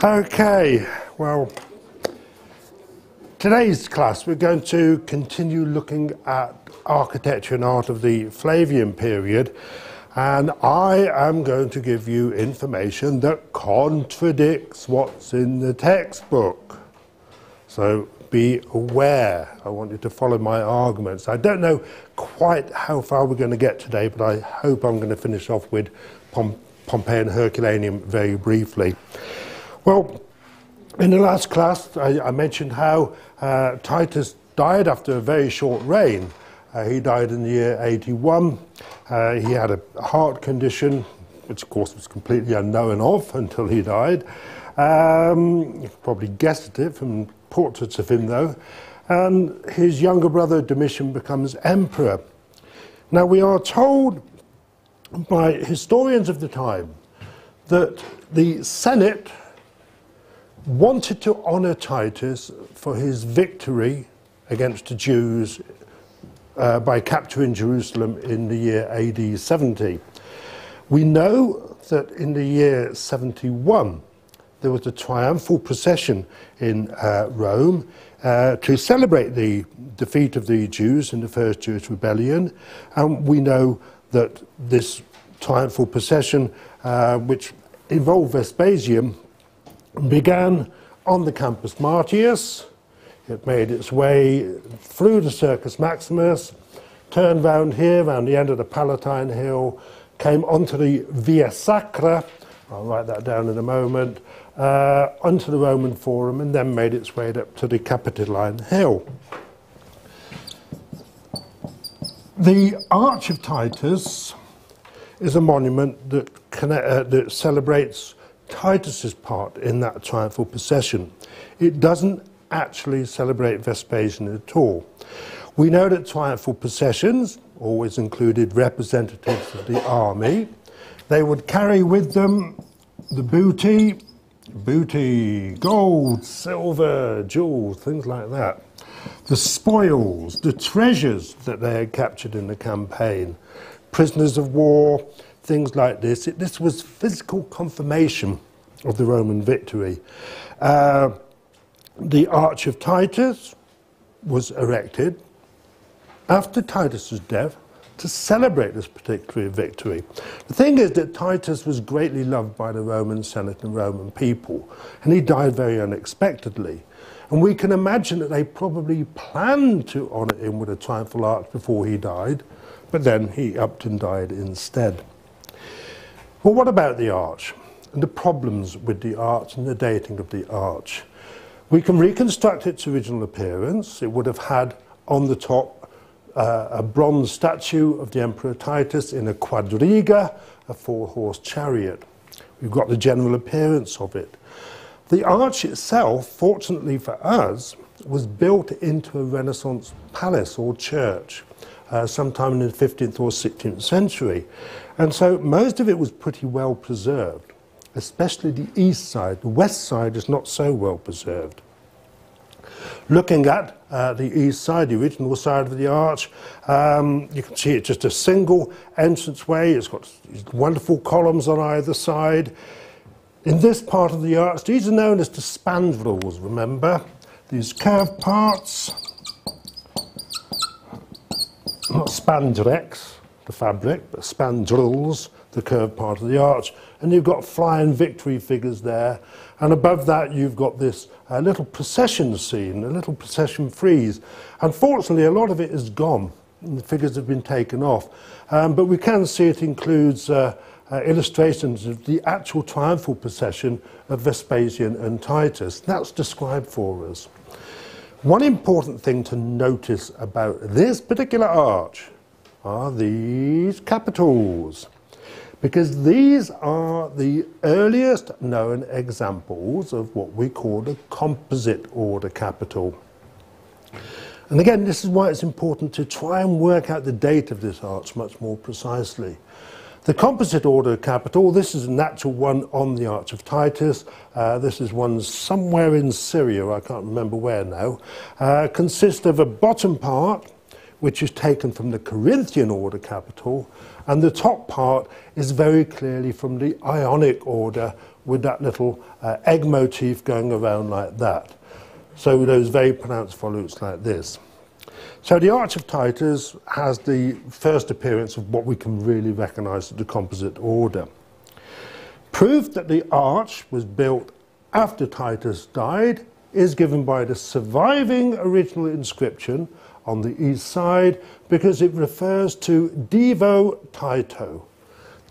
Okay, well, today's class we're going to continue looking at architecture and art of the Flavian period, and I am going to give you information that contradicts what's in the textbook. So be aware. I want you to follow my arguments. I don't know quite how far we're going to get today, but I hope I'm going to finish off with Pompeii and Herculaneum very briefly. Well, in the last class I mentioned how Titus died after a very short reign. He died in the year 81. He had a heart condition, which of course was completely unknown of until he died. You could probably guess at it from portraits of him though. And his younger brother Domitian becomes emperor. Now we are told by historians of the time that the Senate wanted to honour Titus for his victory against the Jews by capturing Jerusalem in the year AD 70. We know that in the year 71 there was a triumphal procession in Rome to celebrate the defeat of the Jews in the First Jewish Rebellion, and we know that this triumphal procession, which involved Vespasian, began on the Campus Martius. It made its way through the Circus Maximus, turned round here, round the end of the Palatine Hill, came onto the Via Sacra, I'll write that down in a moment, onto the Roman Forum, and then made its way up to the Capitoline Hill. The Arch of Titus is a monument that celebrates Titus's part in that triumphal procession. It doesn't actually celebrate Vespasian at all. We know that triumphal processions always included representatives of the army. They would carry with them the booty, gold, silver, jewels, things like that. The spoils, the treasures that they had captured in the campaign, prisoners of war, things like this. This was physical confirmation of the Roman victory. The Arch of Titus was erected after Titus's death to celebrate this particular victory. The thing is that Titus was greatly loved by the Roman Senate and Roman people, and he died very unexpectedly. And we can imagine that they probably planned to honour him with a triumphal arch before he died, but then he upped and died instead. Well, what about the arch and the problems with the arch and the dating of the arch? We can reconstruct its original appearance. It would have had on the top a bronze statue of the Emperor Titus in a quadriga, a four-horse chariot. We've got the general appearance of it. The arch itself, fortunately for us, was built into a Renaissance palace or church sometime in the 15th or 16th century. And so most of it was pretty well preserved, especially the east side. The west side is not so well preserved. Looking at the east side, the original side of the arch, you can see it's just a single entranceway. It's got these wonderful columns on either side. In this part of the arch, these are known as the spandrels, remember? These curved parts, not spandrex, the fabric, but spandrels, the curved part of the arch. And you've got flying victory figures there. And above that, you've got this little procession scene, a little procession frieze. Unfortunately, a lot of it is gone. And the figures have been taken off. But we can see it includes illustrations of the actual triumphal procession of Vespasian and Titus. That's described for us. One important thing to notice about this particular arch are these capitals, because these are the earliest known examples of what we call the composite order capital. And again, this is why it's important to try and work out the date of this arch much more precisely. The composite order capital, this is a natural one on the Arch of Titus. This is one somewhere in Syria, I can't remember where now. Consists of a bottom part, which is taken from the Corinthian order capital, and the top part is very clearly from the Ionic order, with that little egg motif going around like that. So those very pronounced volutes like this. So the Arch of Titus has the first appearance of what we can really recognise as the composite order. Proof that the arch was built after Titus died is given by the surviving original inscription on the east side, because it refers to Divo Tito,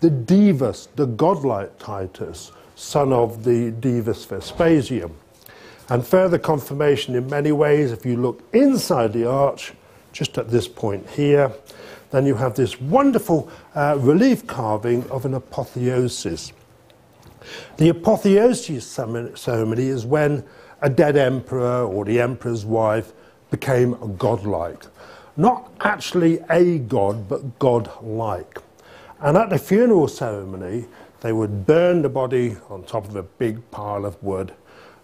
the Divus, the godlike Titus, son of the Divus Vespasian. And further confirmation in many ways, if you look inside the arch, just at this point here, then you have this wonderful relief carving of an apotheosis. The apotheosis ceremony is when a dead emperor or the emperor's wife became godlike. Not actually a god, but godlike. And at the funeral ceremony, they would burn the body on top of a big pile of wood,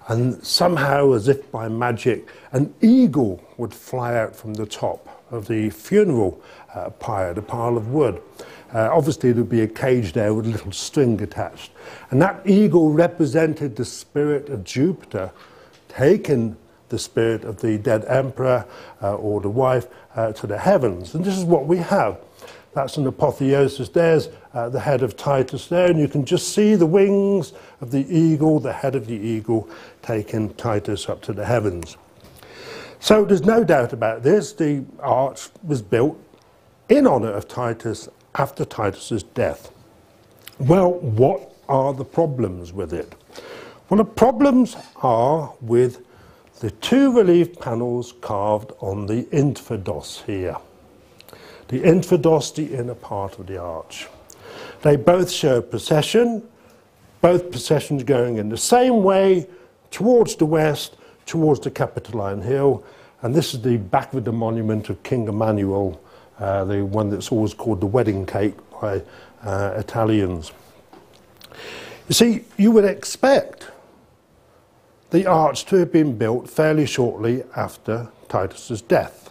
and somehow, as if by magic, an eagle would fly out from the top of the funeral pyre, the pile of wood. Obviously, there would be a cage there with a little string attached. And that eagle represented the spirit of Jupiter, taking the spirit of the dead emperor or the wife to the heavens. And this is what we have. That's an apotheosis. There's the head of Titus there, and you can just see the wings of the eagle, the head of the eagle, taking Titus up to the heavens. So there's no doubt about this. The arch was built in honour of Titus after Titus's death. Well, what are the problems with it? Well, the problems are with the two relief panels carved on the introdos here. The introdos, the inner part of the arch. They both show procession, both processions going in the same way towards the west, towards the Capitoline Hill, and this is the back of the monument of King Emmanuel, the one that's always called the wedding cake by Italians. You see, you would expect the arch to have been built fairly shortly after Titus's death.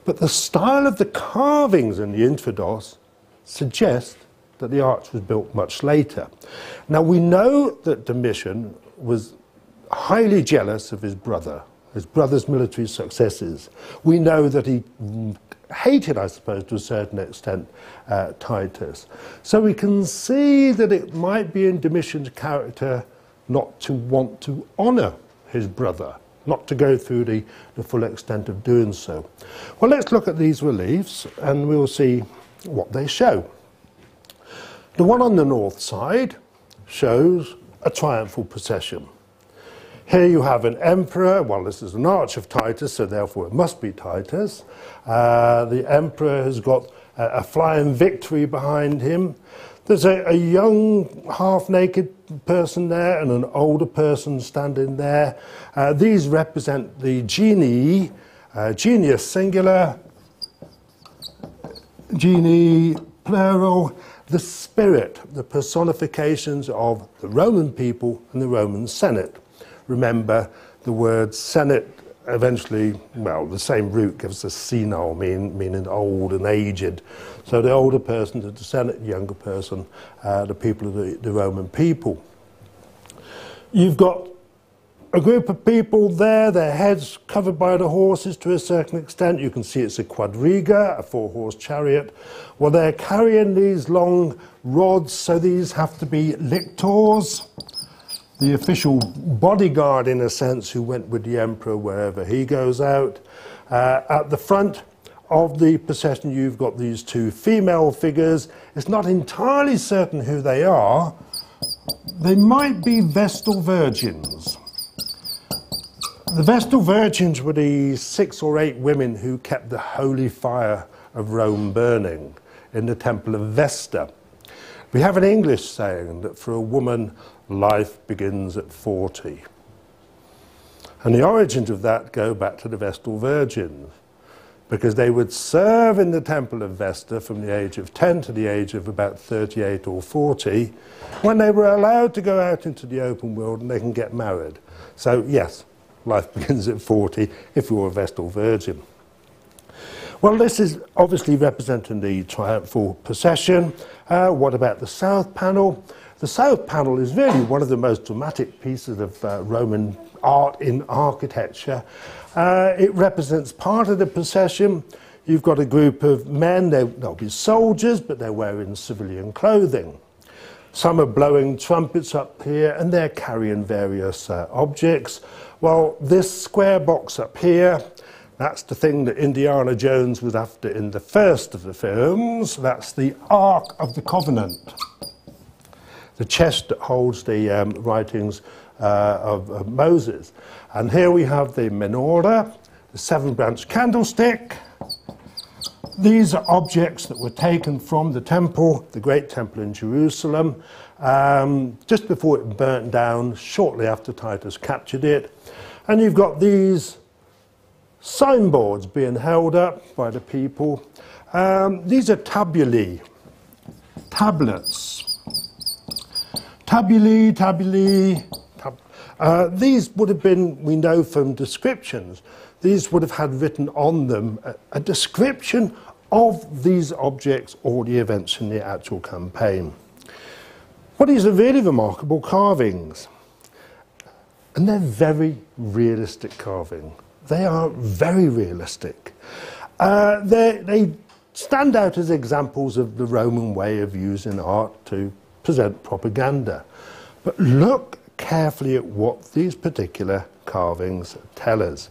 But the style of the carvings in the introdos suggests that the arch was built much later. Now we know that Domitian was highly jealous of his brother's military successes. We know that he hated, I suppose, to a certain extent, Titus. So we can see that it might be in Domitian's character not to want to honour his brother, not to go through the full extent of doing so. Well, let's look at these reliefs and we'll see what they show. The one on the north side shows a triumphal procession. Here you have an emperor. Well, this is an arch of Titus, so therefore it must be Titus. The emperor has got a flying victory behind him. There's a young, half-naked person there and an older person standing there. These represent the genii, genius singular, genii plural, the spirit, the personifications of the Roman people and the Roman Senate. Remember, the word Senate eventually, well, the same root gives us senile, meaning old and aged. So the older person is the Senate, the younger person, the people of the Roman people. You've got a group of people there, their heads covered by the horses to a certain extent. You can see it's a quadriga, a four-horse chariot. Well, they're carrying these long rods, so these have to be lictors, the official bodyguard, in a sense, who went with the emperor wherever he goes out. At the front of the procession, you've got these two female figures. It's not entirely certain who they are. They might be Vestal Virgins. The Vestal Virgins were the 6 or 8 women who kept the holy fire of Rome burning in the temple of Vesta. We have an English saying that for a woman, life begins at 40. And the origins of that go back to the Vestal Virgins, because they would serve in the temple of Vesta from the age of 10 to the age of about 38 or 40, when they were allowed to go out into the open world and they can get married. So yes, life begins at 40 if you're a Vestal Virgin. Well, this is obviously representing the triumphal procession. What about the south panel? The south panel is really one of the most dramatic pieces of Roman art in architecture. It represents part of the procession. You've got a group of men, they'll be soldiers, but they're wearing civilian clothing. Some are blowing trumpets up here, and they're carrying various objects. Well, this square box up here, that's the thing that Indiana Jones was after in the first of the films. That's the Ark of the Covenant, the chest that holds the writings of Moses. And here we have the menorah, the seven-branch candlestick. These are objects that were taken from the temple, the great temple in Jerusalem, just before it burnt down, shortly after Titus captured it. And you've got these signboards being held up by the people. These are tabulae, tablets. Tabulae. These would have been, we know from descriptions, these would have had written on them a description of these objects or the events in the actual campaign. But these are really remarkable carvings. And they're very realistic carving. They are very realistic. They stand out as examples of the Roman way of using art to present propaganda. But look carefully at what these particular carvings tell us.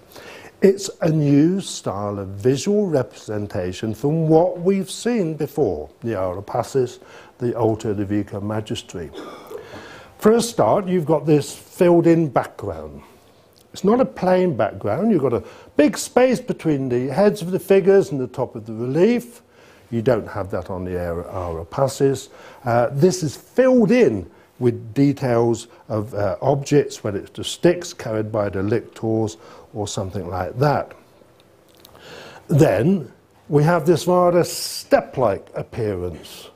It's a new style of visual representation from what we've seen before, the Aura Pacis, the Altar of the Vicar Magistri. For a start, you've got this filled-in background. It's not a plain background. You've got a big space between the heads of the figures and the top of the relief. You don't have that on the Aura Pacis. This is filled in with details of objects, whether it's the sticks carried by the lictors or something like that. Then we have this rather step-like appearance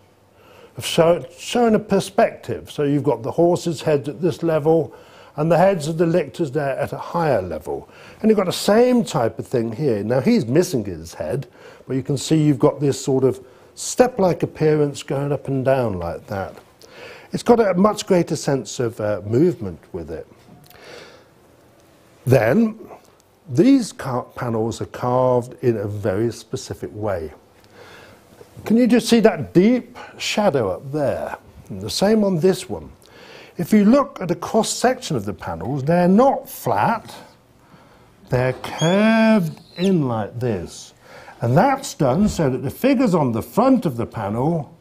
of showing a perspective. So you've got the horses' heads at this level and the heads of the lictors there at a higher level. And you've got the same type of thing here. Now he's missing his head, but you can see you've got this sort of step-like appearance going up and down like that. It's got a much greater sense of movement with it. Then, these panels are carved in a very specific way. Can you just see that deep shadow up there? And the same on this one. If you look at a cross-section of the panels, they're not flat. They're curved in like this. And that's done so that the figures on the front of the panel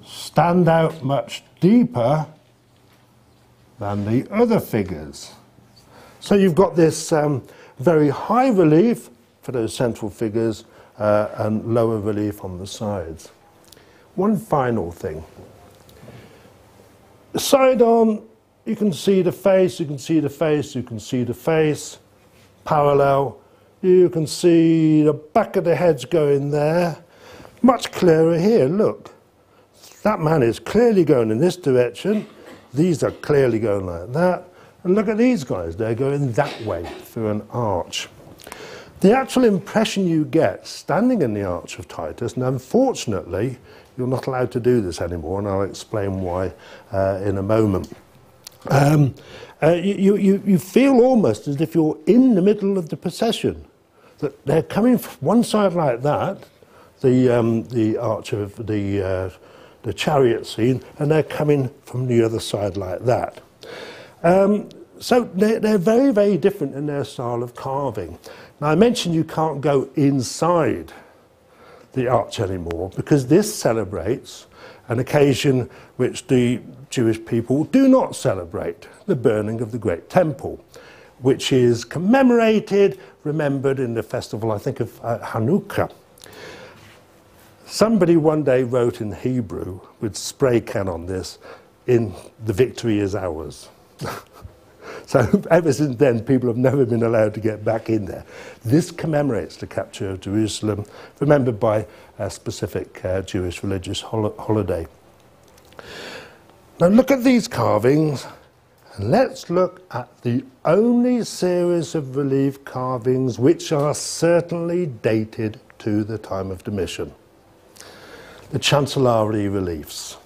stand out much deeper than the other figures. So you've got this very high relief for those central figures and lower relief on the sides. One final thing. The side on, you can see the face, you can see the face, you can see the face. Parallel, you can see the back of the heads going there. Much clearer here, look. That man is clearly going in this direction. These are clearly going like that. And look at these guys, they're going that way through an arch. The actual impression you get standing in the Arch of Titus, and unfortunately, you're not allowed to do this anymore, and I'll explain why in a moment. You feel almost as if you're in the middle of the procession. That they're coming from one side like that, the arch of the chariot scene, and they're coming from the other side like that. So they're very, very different in their style of carving. Now I mentioned you can't go inside the arch anymore because this celebrates an occasion which the Jewish people do not celebrate, the burning of the great temple, which is commemorated, remembered in the festival, I think, of Hanukkah. Somebody one day wrote in Hebrew with spray can on this, in "the victory is ours." So ever since then, people have never been allowed to get back in there. This commemorates the capture of Jerusalem, remembered by a specific Jewish religious holiday. Now look at these carvings, and let's look at the only series of relief carvings which are certainly dated to the time of Domitian. The Chancellery reliefs.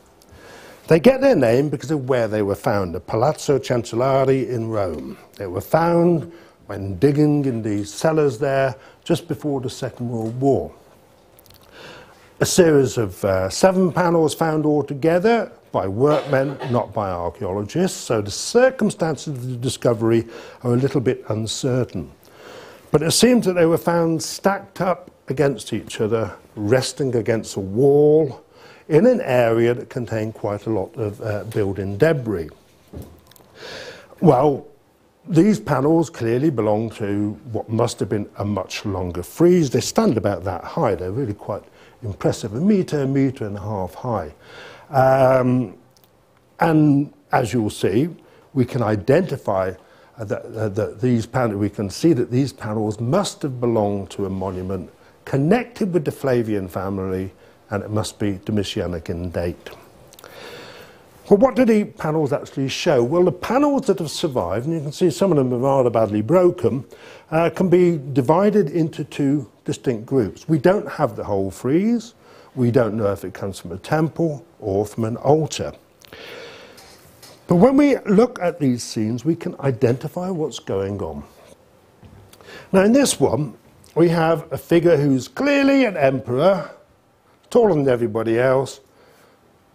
They get their name because of where they were found, the Palazzo Cancellari in Rome. They were found when digging in the cellars there just before the Second World War. A series of 7 panels found altogether by workmen, not by archaeologists, so the circumstances of the discovery are a little bit uncertain. But it seems that they were found stacked up against each other, resting against a wall, in an area that contained quite a lot of building debris. Well, these panels clearly belong to what must have been a much longer frieze. They stand about that high. They're really quite impressive, a metre and a half high. And as you'll see, we can identify that these panels, we can see that these panels must have belonged to a monument connected with the Flavian family, and it must be Domitianic in date. Well, what do the panels actually show? Well, the panels that have survived, and you can see some of them are rather badly broken, can be divided into 2 distinct groups. We don't have the whole frieze. We don't know if it comes from a temple or from an altar. But when we look at these scenes, we can identify what's going on. Now, in this one, we have a figure who's clearly an emperor, taller than everybody else.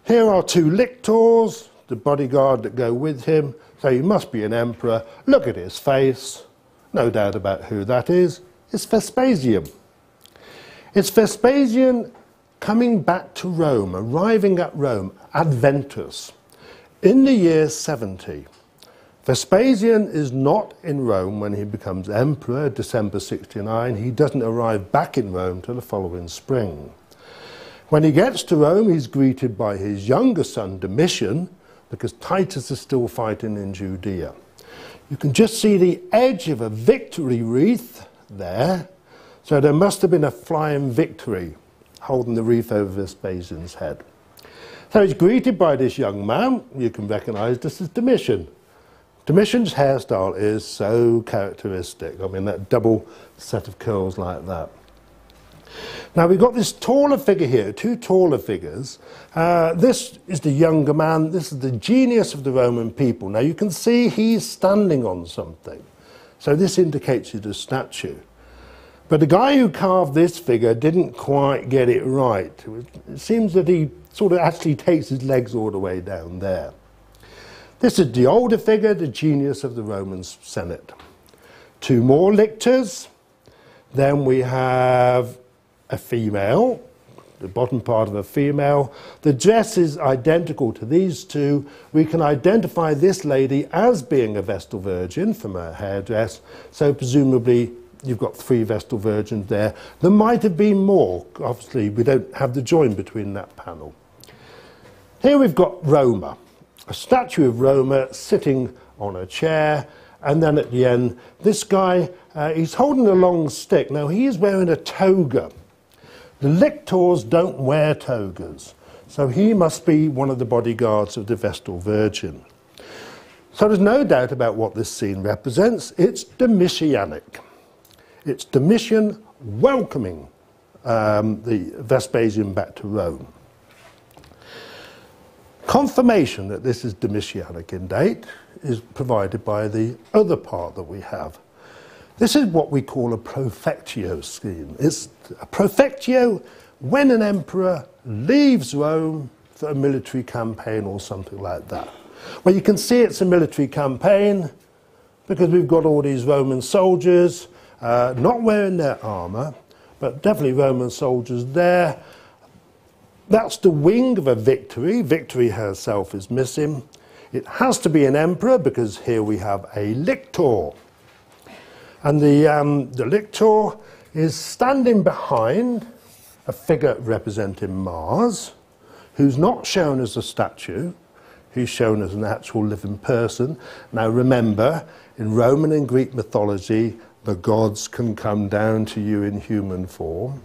Here are 2 lictors, the bodyguard that go with him, so he must be an emperor. Look at his face. No doubt about who that is. It's Vespasian. It's Vespasian coming back to Rome, arriving at Rome, Adventus, in the year 70. Vespasian is not in Rome when he becomes emperor, December 69. He doesn't arrive back in Rome till the following spring. When he gets to Rome, he's greeted by his younger son, Domitian, because Titus is still fighting in Judea. You can just see the edge of a victory wreath there. So there must have been a flying victory holding the wreath over Vespasian's head. So he's greeted by this young man. You can recognize this as Domitian. Domitian's hairstyle is so characteristic. I mean, that double set of curls like that. Now, we've got this taller figure here, 2 taller figures. This is the younger man. This is the genius of the Roman people. Now, you can see he's standing on something. So this indicates he's a statue. But the guy who carved this figure didn't quite get it right. It seems that he sort of actually takes his legs all the way down there. This is the older figure, the genius of the Roman Senate. 2 more lictors. Then we have a female, the bottom part of a female. The dress is identical to these 2. We can identify this lady as being a Vestal Virgin from her hairdress, so presumably you've got 3 Vestal Virgins there. There might have been more. Obviously, we don't have the join between that panel. Here we've got Roma, a statue of Roma sitting on a chair, and then at the end, this guy, he's holding a long stick. Now, he is wearing a toga. The lictors don't wear togas, so he must be one of the bodyguards of the Vestal Virgin. So there's no doubt about what this scene represents. It's Domitianic. It's Domitian welcoming the Vespasian back to Rome. Confirmation that this is Domitianic in date is provided by the other part that we have. This is what we call a profectio scheme. It's a profectio when an emperor leaves Rome for a military campaign or something like that. Well, you can see it's a military campaign because we've got all these Roman soldiers not wearing their armour, but definitely Roman soldiers there. That's the wing of a victory. Victory herself is missing. It has to be an emperor because here we have a lictor. And the lictor is standing behind a figure representing Mars, who's not shown as a statue. He's shown as an actual living person. Now remember, in Roman and Greek mythology, the gods can come down to you in human form.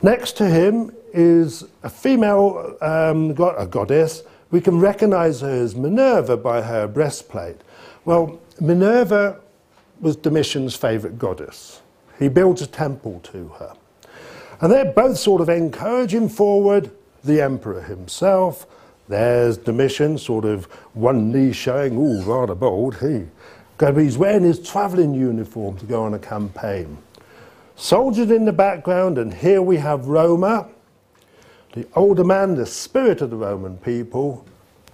Next to him is a female a goddess. We can recognize her as Minerva by her breastplate. Well, Minerva was Domitian's favourite goddess. He builds a temple to her. And they're both sort of encouraging forward the emperor himself. There's Domitian, sort of one knee showing, ooh, rather bold. He's wearing his travelling uniform to go on a campaign. Soldiers in the background, and here we have Roma, the older man, the spirit of the Roman people,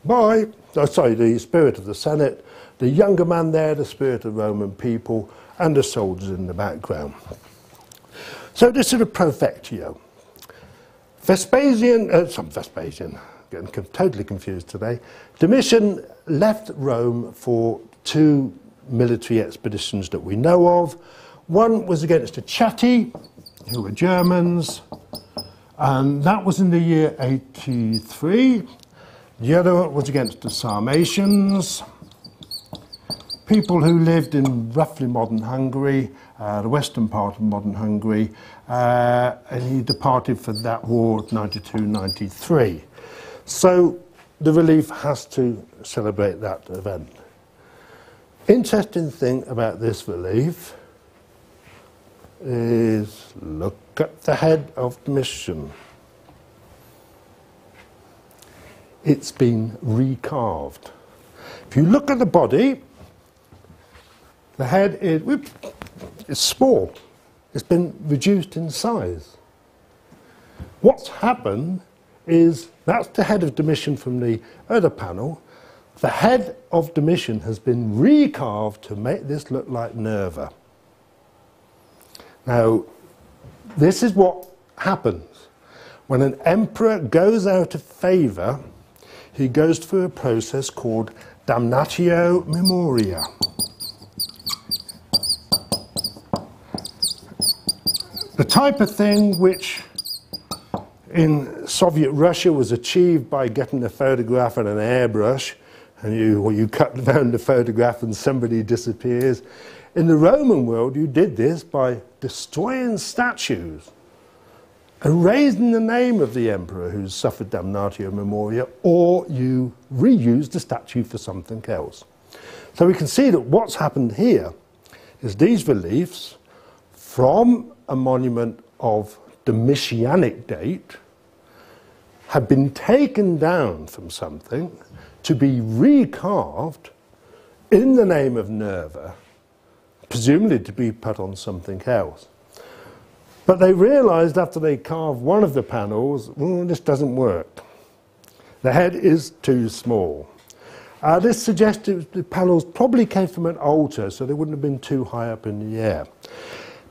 the spirit of the Senate, the younger man there, the spirit of the Roman people, and the soldiers in the background. So this is a profectio. Vespasian, getting totally confused today. Domitian left Rome for two military expeditions that we know of. One was against the Chatti, who were Germans, and that was in the year 83. The other was against the Sarmatians, people who lived in roughly modern Hungary, the western part of modern Hungary, and he departed for that war 92-93. So the relief has to celebrate that event. Interesting thing about this relief is look at the head of Domitian. It's been recarved. If you look at the body, the head is small. It's been reduced in size. What's happened is that's the head of Domitian from the other panel. The head of Domitian has been recarved to make this look like Nerva. Now, this is what happens. When an emperor goes out of favour, he goes through a process called damnatio memoria. The type of thing which in Soviet Russia was achieved by getting a photograph and an airbrush, and you cut down the photograph and somebody disappears. In the Roman world, you did this by destroying statues, erasing the name of the emperor who suffered damnatio memoria, or you reused the statue for something else. So we can see that what's happened here is these reliefs from a monument of Domitianic date have been taken down from something to be recarved in the name of Nerva, presumably to be put on something else. But they realised after they carved one of the panels, well, this doesn't work. The head is too small. This suggests the panels probably came from an altar, so they wouldn't have been too high up in the air.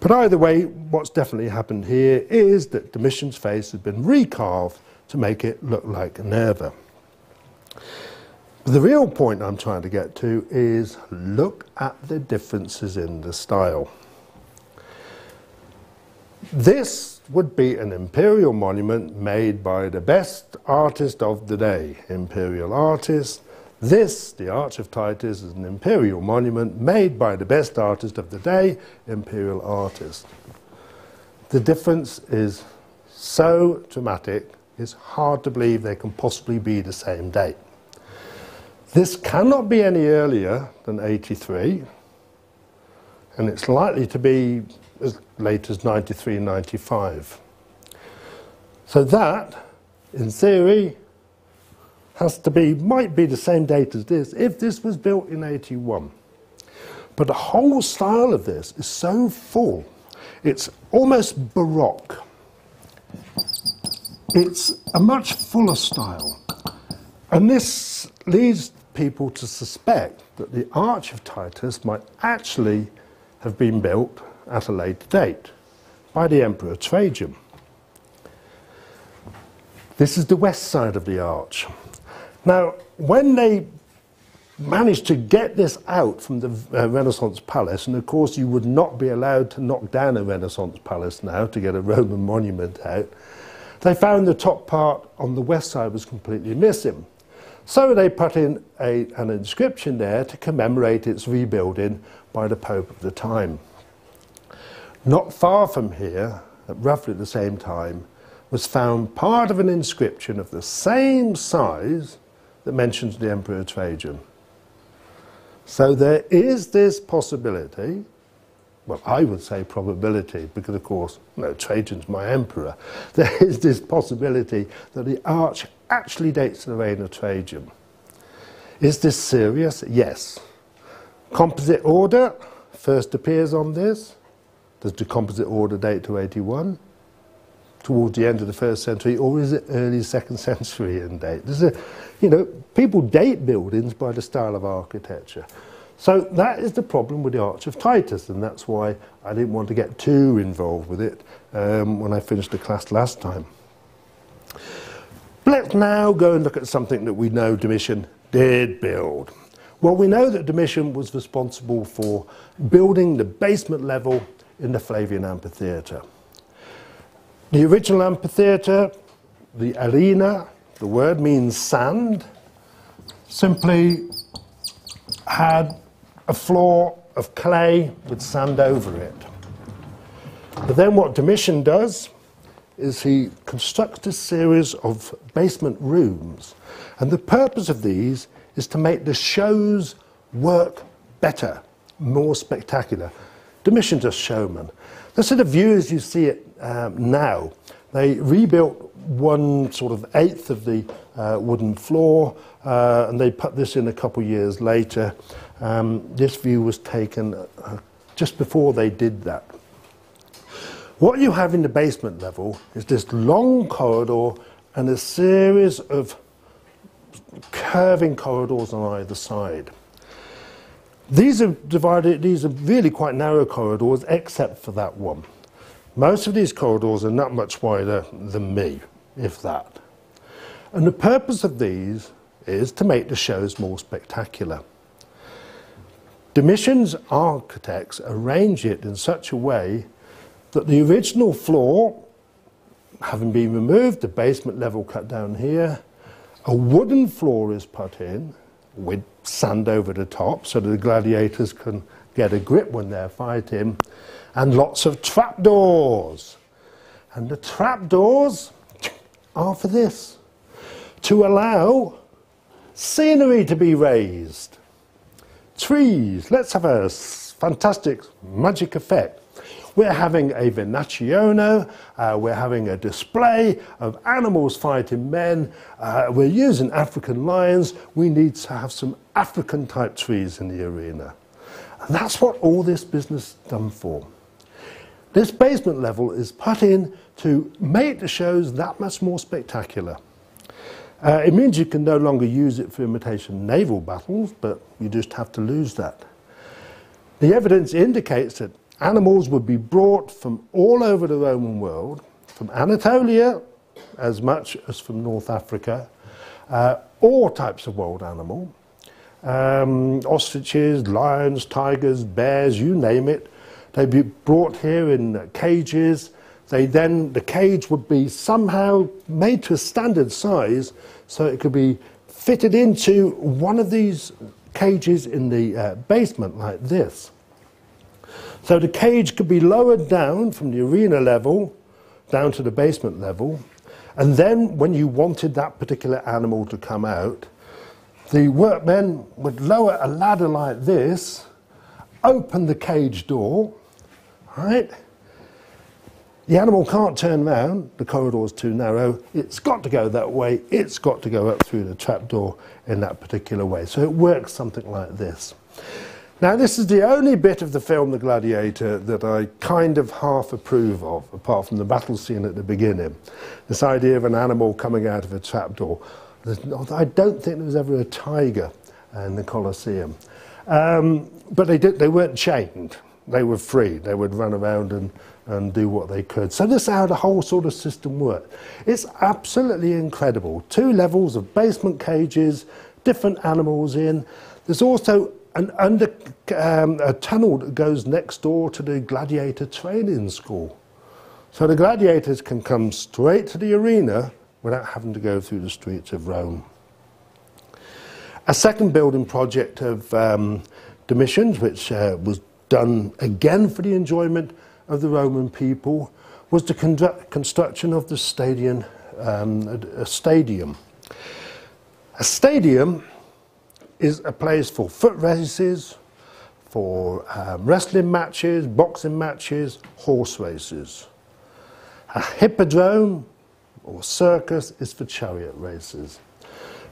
But either way, what's definitely happened here is that Domitian's face has been recarved to make it look like Nerva. But the real point I'm trying to get to is look at the differences in the style. This would be an imperial monument made by the best artist of the day, imperial artist. This, the Arch of Titus, is an imperial monument made by the best artist of the day, imperial artist. The difference is so dramatic, it's hard to believe they can possibly be the same date. This cannot be any earlier than 83, and it's likely to be as late as 93, 95. So that, in theory, might be the same date as this, if this was built in 81. But the whole style of this is so full, it's almost Baroque. It's a much fuller style. And this leads people to suspect that the Arch of Titus might actually have been built at a later date by the Emperor Trajan. This is the west side of the arch. Now, when they managed to get this out from the Renaissance palace, and of course you would not be allowed to knock down a Renaissance palace now to get a Roman monument out, they found the top part on the west side was completely missing. So they put in an inscription there to commemorate its rebuilding by the Pope of the time. Not far from here, at roughly the same time, was found part of an inscription of the same size that mentions the Emperor Trajan. So there is this possibility, well, I would say probability, because of course, no, Trajan's my emperor. There is this possibility that the arch actually dates the reign of Trajan. Is this serious? Yes. Composite order first appears on this. Does the composite order date to 81? Towards the end of the 1st century, or is it early 2nd century in date? People date buildings by the style of architecture. So that is the problem with the Arch of Titus, and that's why I didn't want to get too involved with it when I finished the class last time. Let's now go and look at something that we know Domitian did build. Well, we know that Domitian was responsible for building the basement level in the Flavian amphitheatre. The original amphitheatre, the arena, the word means sand, simply had a floor of clay with sand over it. But then what Domitian does is he constructs a series of basement rooms, and the purpose of these is to make the shows work better, more spectacular. Domitian's a showman. The sort of view as you see it now. They rebuilt 1/8 of the wooden floor, and they put this in a couple of years later. This view was taken just before they did that. What you have in the basement level is this long corridor and a series of curving corridors on either side. These are really quite narrow corridors, except for that one. Most of these corridors are not much wider than me, if that. And the purpose of these is to make the shows more spectacular. Domitian's architects arrange it in such a way that the original floor, having been removed, the basement level cut down here, a wooden floor is put in with sand over the top so that the gladiators can get a grip when they're fighting, and lots of trapdoors. And the trapdoors are for this, to allow scenery to be raised. Trees, let's have a fantastic magic effect. We're having a Venaciono, we're having a display of animals fighting men, we're using African lions, we need to have some African type trees in the arena. And that's what all this business is done for. This basement level is put in to make the shows that much more spectacular. It means you can no longer use it for imitation naval battles, but you just have to lose that. The evidence indicates that animals would be brought from all over the Roman world, from Anatolia as much as from North Africa, all types of wild animal, ostriches, lions, tigers, bears, you name it. They'd be brought here in cages. The cage would be somehow made to a standard size so it could be fitted into one of these cages in the basement like this. So the cage could be lowered down from the arena level down to the basement level, and then when you wanted that particular animal to come out, the workmen would lower a ladder like this, open the cage door, right? The animal can't turn round, the corridor's too narrow, it's got to go that way, it's got to go up through the trapdoor in that particular way. So it works something like this. Now this is the only bit of the film The Gladiator that I kind of half approve of, apart from the battle scene at the beginning. This idea of an animal coming out of a trapdoor. I don't think there was ever a tiger in the Colosseum. But they weren't chained, they were free, they would run around and do what they could. So this is how the whole sort of system worked. It's absolutely incredible. 2 levels of basement cages, different animals in. There's also a tunnel that goes next door to the gladiator training school. So the gladiators can come straight to the arena without having to go through the streets of Rome. A second building project of Domitian's, which was done again for the enjoyment of the Roman people, was the construction of the stadium. A stadium is a place for foot races, for wrestling matches, boxing matches, horse races. A hippodrome, or circus is for chariot races.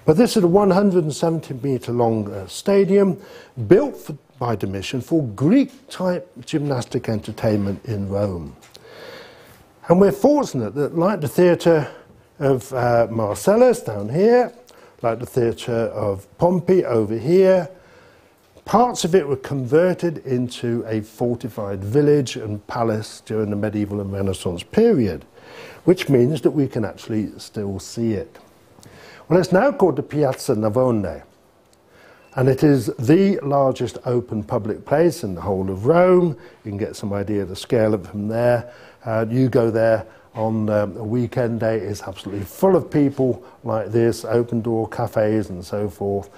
But this is a 170-metre long stadium built by Domitian for Greek-type gymnastic entertainment in Rome. And we're fortunate that, like the theatre of Marcellus down here, like the theatre of Pompey over here, parts of it were converted into a fortified village and palace during the medieval and Renaissance period, which means that we can actually still see it. Well, it's now called the Piazza Navone, and it is the largest open public place in the whole of Rome. You can get some idea of the scale of it from there. You go there on a weekend day, it's absolutely full of people like this, open door cafes and so forth,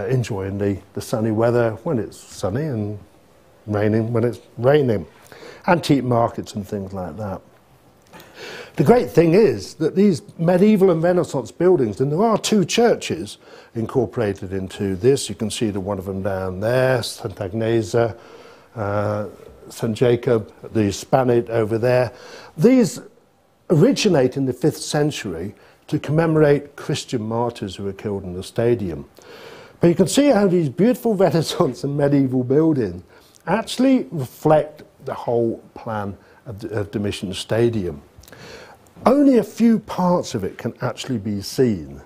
enjoying the sunny weather when it's sunny and raining when it's raining. Antique markets and things like that. The great thing is that these medieval and Renaissance buildings, and there are two churches incorporated into this. You can see the one of them down there, St. Agnesa, St. Jacob, the Spanish over there. These originate in the 5th century to commemorate Christian martyrs who were killed in the stadium. But you can see how these beautiful Renaissance and medieval buildings actually reflect the whole plan of Domitian's stadium. Only a few parts of it can actually be seen.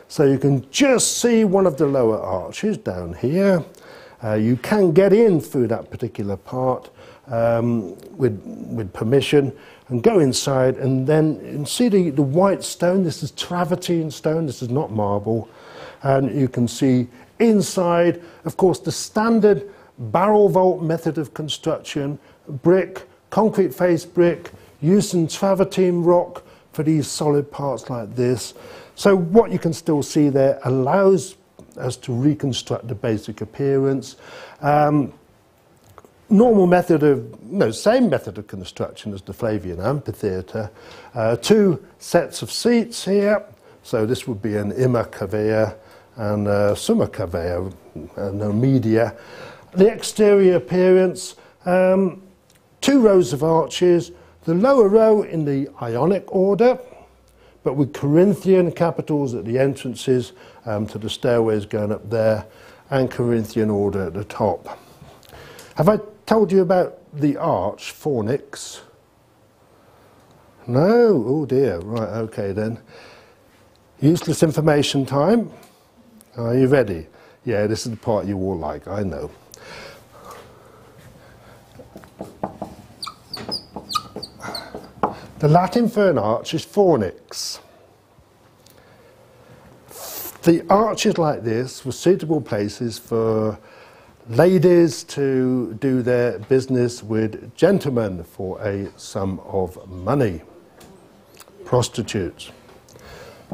So you can just see one of the lower arches down here. You can get in through that particular part with permission and go inside, and then you can see the white stone. This is travertine stone, this is not marble. And you can see inside, of course, the standard barrel vault method of construction, brick, concrete face brick, using travertine rock for these solid parts like this. So what you can still see there allows us to reconstruct the basic appearance. Normal method of, same method of construction as the Flavian amphitheatre. 2 sets of seats here. So this would be an imma cavea and a summa cavea, no media. The exterior appearance, 2 rows of arches, the lower row in the Ionic order, but with Corinthian capitals at the entrances to the stairways going up there, and Corinthian order at the top. Have I told you about the arch, fornix? No? Oh dear, right, okay then. Useless information time. Are you ready? Yeah, this is the part you all like, I know. The Latin for an arch is fornix. The arches like this were suitable places for ladies to do their business with gentlemen for a sum of money, prostitutes.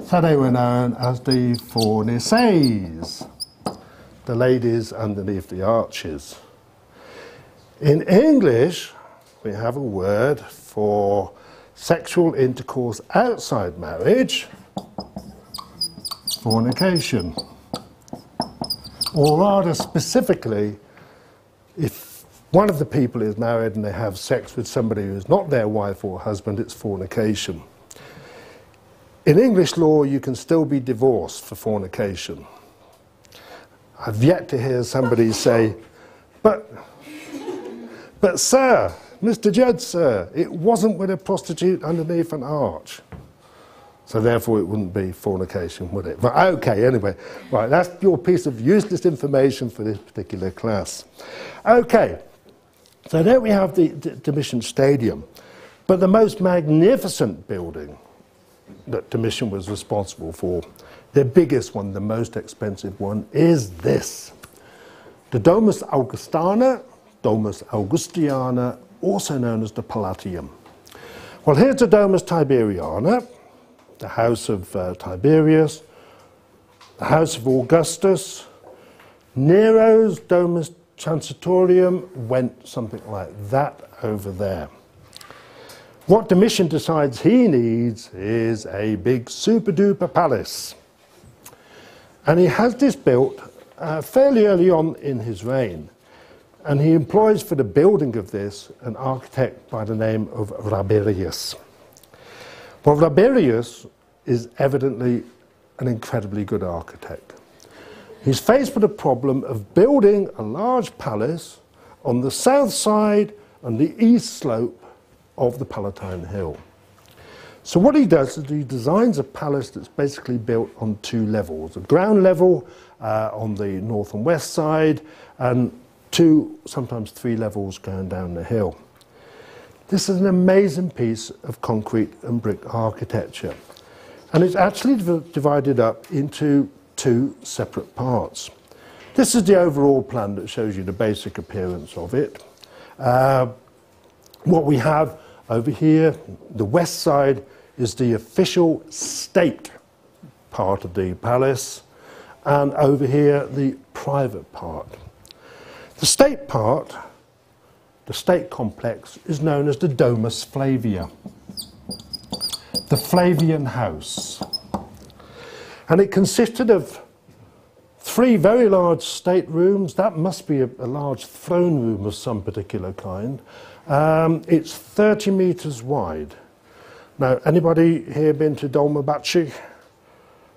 So they were known as the fornices, the ladies underneath the arches. In English, we have a word for sexual intercourse outside marriage, fornication. Or rather specifically, if one of the people is married and they have sex with somebody who's not their wife or husband, it's fornication. In English law, you can still be divorced for fornication. I've yet to hear somebody say, but sir, Mr. Judge, sir, it wasn't with a prostitute underneath an arch. So therefore it wouldn't be fornication, would it? But okay, anyway. Right, that's your piece of useless information for this particular class. Okay, so there we have the Domitian Stadium. But the most magnificent building that Domitian was responsible for, the biggest one, the most expensive one, is this. The Domus Augustana, Domus Augustiana, also known as the Palatium. Well, here's the Domus Tiberiana, the house of Tiberius, the house of Augustus. Nero's Domus Transitorium went something like that over there. What Domitian decides he needs is a big super-duper palace. And he has this built fairly early on in his reign. And he employs for the building of this an architect by the name of Rabirius. Well, Rabirius is evidently an incredibly good architect. He's faced with the problem of building a large palace on the south side and the east slope of the Palatine Hill. So what he does is he designs a palace that's basically built on two levels, a ground level on the north and west side, and two, sometimes three levels going down the hill. This is an amazing piece of concrete and brick architecture, and it's actually divided up into two separate parts. This is the overall plan that shows you the basic appearance of it. What we have over here, the west side, is the official state part of the palace, and over here the private part. The state part, the state complex, is known as the Domus Flavia, the Flavian house. And it consisted of three very large state rooms. That must be a large throne room of some particular kind. It's 30 meters wide. Now, anybody here been to Dolmabahce?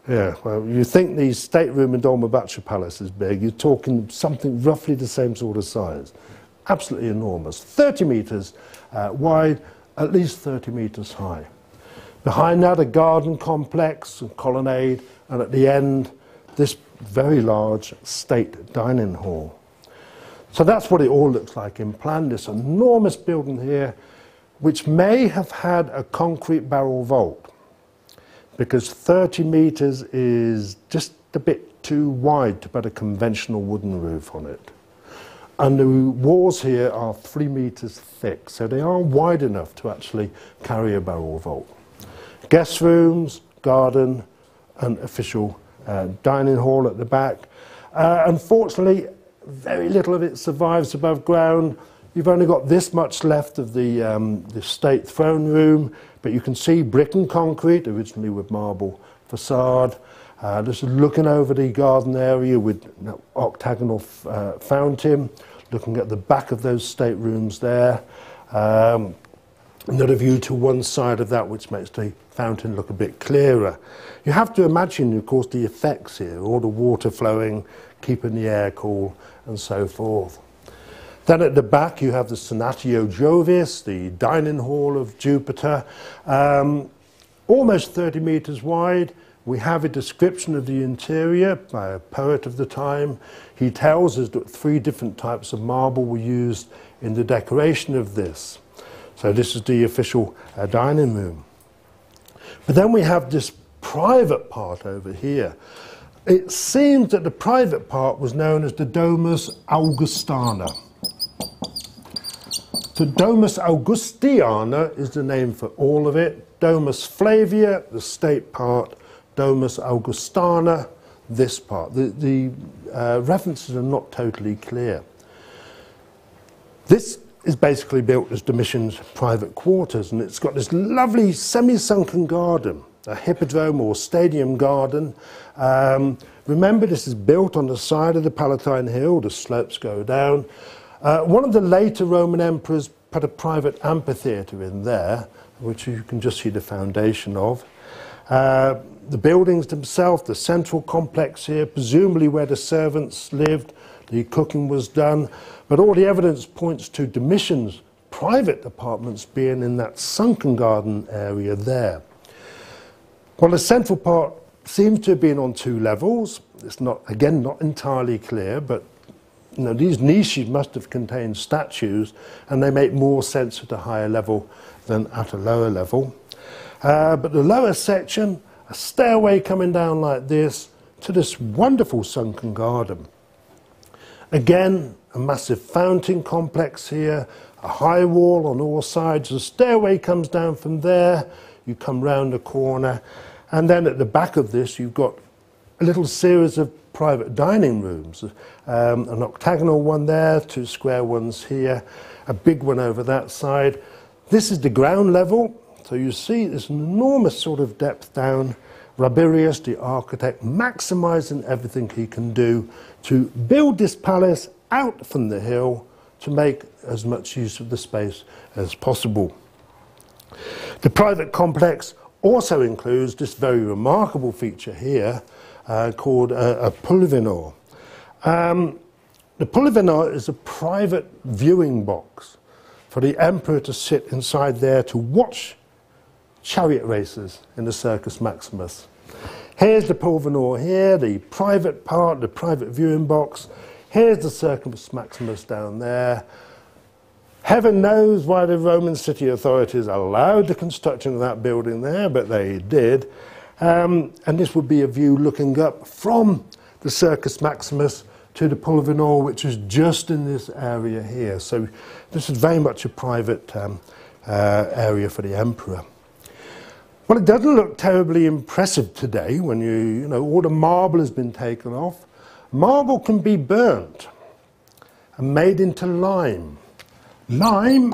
Yeah, well, you think the stateroom in Dolmabahce Palace is big. You're talking something roughly the same sort of size. Absolutely enormous. 30 meters wide, at least 30 meters high. Behind that, a garden complex, a colonnade, and at the end, this very large state dining hall. So that's what it all looks like in plan, this enormous building here, which may have had a concrete barrel vault, because 30 meters is just a bit too wide to put a conventional wooden roof on it. And the walls here are 3 meters thick, so they are wide enough to actually carry a barrel vault. Guest rooms, garden, and official dining hall at the back. Unfortunately, very little of it survives above ground. You've only got this much left of the state throne room, but you can see brick and concrete, originally with marble facade. This is looking over the garden area with octagonal fountain, looking at the back of those state rooms there. Another view to one side of that, which makes the fountain look a bit clearer. You have to imagine, of course, the effects here, all the water flowing, keeping the air cool, and so forth. Then at the back you have the Senatio Jovis, the dining hall of Jupiter, almost 30 meters wide. We have a description of the interior by a poet of the time. He tells us that 3 different types of marble were used in the decoration of this. So this is the official dining room. But then we have this private part over here. It seems that the private part was known as the Domus Augustana. So Domus Augustiana is the name for all of it. Domus Flavia, the state part. Domus Augustana, this part. The references are not totally clear. This is basically built as Domitian's private quarters, and it's got this lovely semi-sunken garden, a hippodrome or stadium garden. Remember, this is built on the side of the Palatine Hill, the slopes go down. One of the later Roman emperors put a private amphitheatre in there, which you can just see the foundation of. The buildings themselves, the central complex here, presumably where the servants lived, the cooking was done, but all the evidence points to Domitian's private apartments being in that sunken garden area there. Well, the central part seems to have been on 2 levels. It's not, again, not entirely clear, but these niches must have contained statues, and they make more sense at a higher level than at a lower level. But the lower section, a stairway coming down like this to this wonderful sunken garden. Again, a massive fountain complex here, a high wall on all sides. The stairway comes down from there, you come round the corner, and then at the back of this you've got a little series of private dining rooms. An octagonal one there, 2 square ones here, a big one over that side. This is the ground level, so you see there's an enormous sort of depth down. Rabirius, the architect, maximising everything he can do to build this palace out from the hill to make as much use of the space as possible. The private complex also includes this very remarkable feature here called a pulvinor. The pulvinor is a private viewing box for the emperor to sit inside there to watch chariot races in the Circus Maximus. Here's the pulvinor here, the private part, the private viewing box. Here's the Circus Maximus down there. Heaven knows why the Roman city authorities allowed the construction of that building there, but they did. And this would be a view looking up from the Circus Maximus to the pulvinor, which is just in this area here. So this is very much a private area for the emperor. Well, it doesn't look terribly impressive today when you know, all the marble has been taken off. Marble can be burnt and made into lime. Lime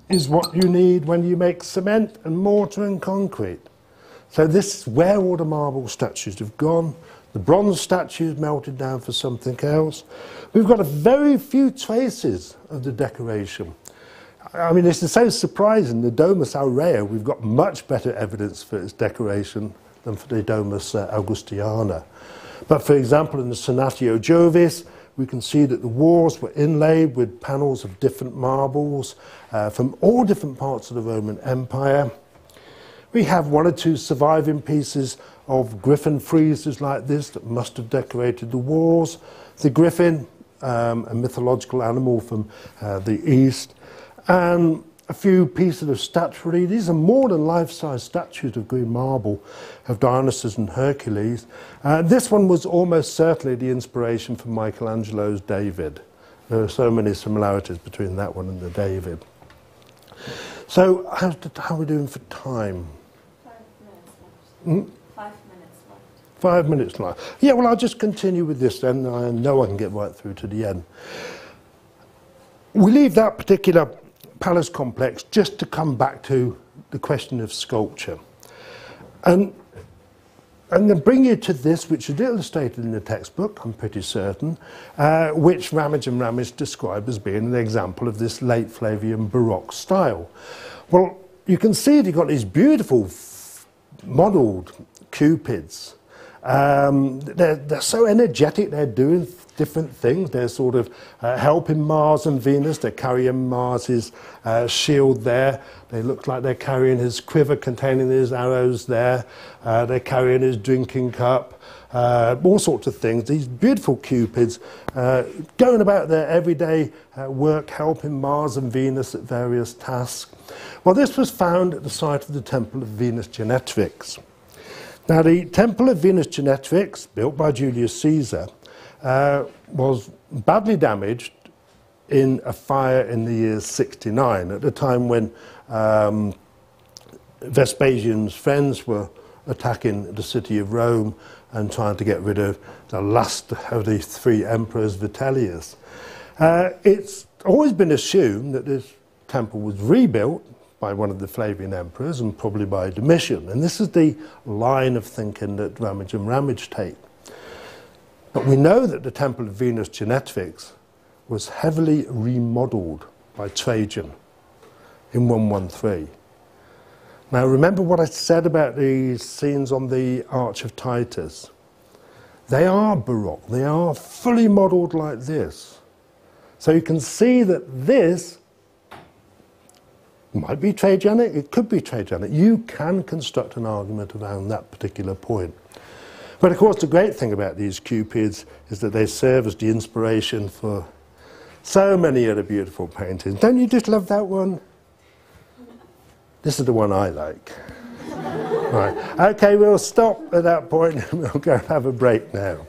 is what you need when you make cement and mortar and concrete. So this is where all the marble statues have gone. The bronze statues melted down for something else. We've got a very few traces of the decoration. I mean, this is so surprising. The Domus Aurea, we've got much better evidence for its decoration than for the Domus Augustiana. But for example, in the Sonatio Jovis, we can see that the walls were inlaid with panels of different marbles from all different parts of the Roman Empire. We have one or two surviving pieces of griffin friezes like this that must have decorated the walls. The griffin, a mythological animal from the East, and a few pieces of statuary. These are more than life-size statues of green marble of Dionysus and Hercules. This one was almost certainly the inspiration for Michelangelo's David. There are so many similarities between that one and the David. So how are we doing for time? 5 minutes left. 5 minutes left. 5 minutes left. Yeah, well, I'll just continue with this then. I know I can get right through to the end. We leave that particular palace complex just to come back to the question of sculpture. And I'm going to bring you to this, which is illustrated in the textbook, I'm pretty certain, which Ramage and Ramage describe as being an example of this late Flavian Baroque style. Well, you can see they've got these beautiful modelled cupids. They're so energetic, they're doing different things. They're sort of helping Mars and Venus. They're carrying Mars's shield there. They look like they're carrying his quiver containing his arrows there. They're carrying his drinking cup. All sorts of things. These beautiful cupids going about their everyday work, helping Mars and Venus at various tasks. Well, this was found at the site of the Temple of Venus Genetrix. Now, the Temple of Venus Genetrix, built by Julius Caesar, was badly damaged in a fire in the year 69, at the time when Vespasian's friends were attacking the city of Rome and trying to get rid of the last of the three emperors, Vitellius. It's always been assumed that this temple was rebuilt by one of the Flavian emperors and probably by Domitian. And this is the line of thinking that Ramage and Ramage take. But we know that the Temple of Venus Genetrix was heavily remodelled by Trajan in 113. Now remember what I said about these scenes on the Arch of Titus. They are Baroque, they are fully modelled like this. So you can see that this might be Trajanic, it could be Trajanic. You can construct an argument around that particular point. But of course the great thing about these cupids is that they serve as the inspiration for so many other beautiful paintings. Don't you just love that one? This is the one I like. Right. Okay, we'll stop at that point and we'll go have a break now.